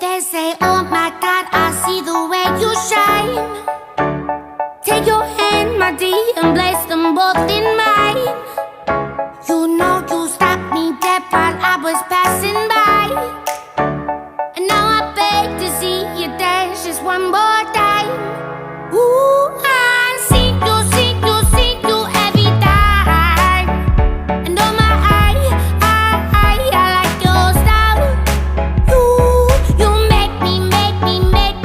They say, oh my God, I see the way you shine. Take your hand, my dear, and place them both in mine. You know you stopped me dead while I was passing by. And now I beg to see you dance just one more time. Ooh, I see you every time. And oh my, I like your style. You make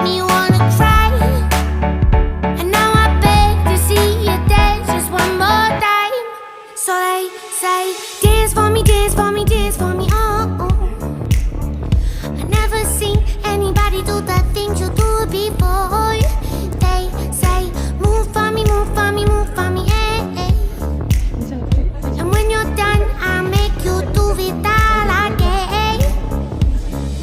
me wanna cry. And now I beg to see you dance just one more time. So they say, dance for me, dance for me, dance for me, oh, oh. I never seen anybody do the things you do before. They say, move for me, move for me, move for me, eh, eh. And when you're done, I'll make you do it all again.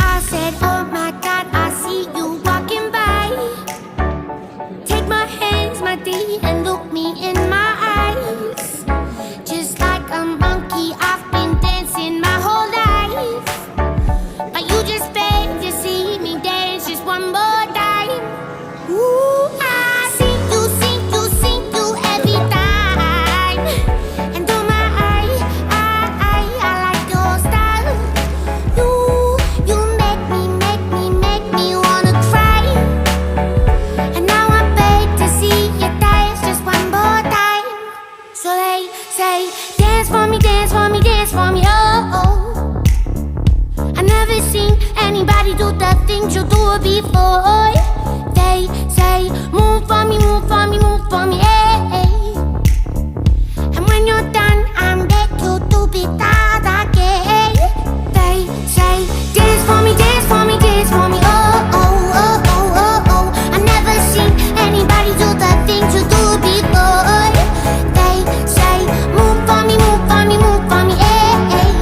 I said, oh my God, I see you walking by. Take my hands, my dear, and look me in my eyes. Just like a monkey, I've been dancing my whole life. But you just beg to see me dance just one more time. Ooh, I see you every time. And oh my, I like your style. You make me wanna cry. And now I beg to see you dance just one more time. So they say, dance for me, dance for me, dance for me, oh, oh. I never seen anybody do the things you do before. They say, move for me, move for me, move for me, eh, eh. And when you're done, I'll make you do it all again. They say, dance for me, dance for me, dance for me, oh, oh, oh, oh, oh, oh. I never seen anybody do the things you do before. They say, move for me, move for me, move for me, eh, eh.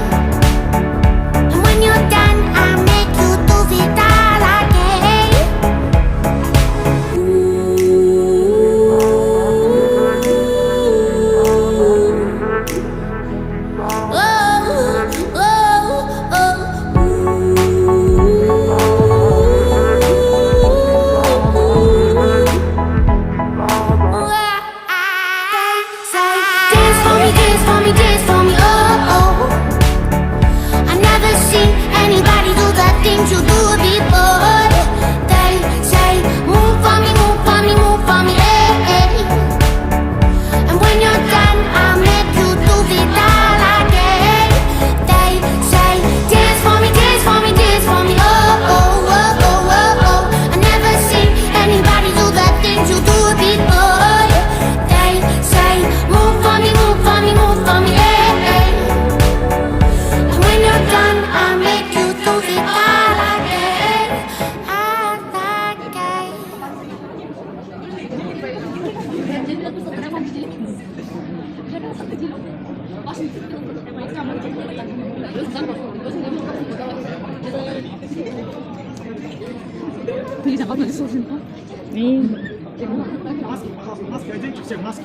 And when you're done, I'll make you do it all again. You do it before. They say, move for me, eh, eh. And when you're done, I'll make you do it all again. They say, dance for me, oh, oh, oh, oh, oh, oh. I never seen anybody do the things you do it before. They say, move for me, eh, eh. And when you're done, I'll make you do it all. 되게 잠깐만 있어진다. 마스크 해야지. 주세요. 마스크.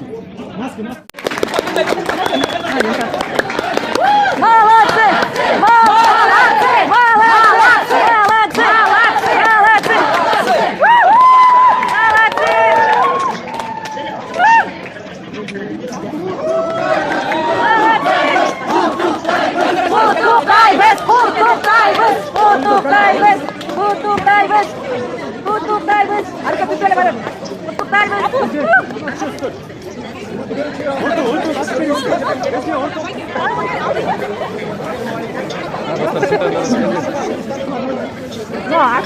아,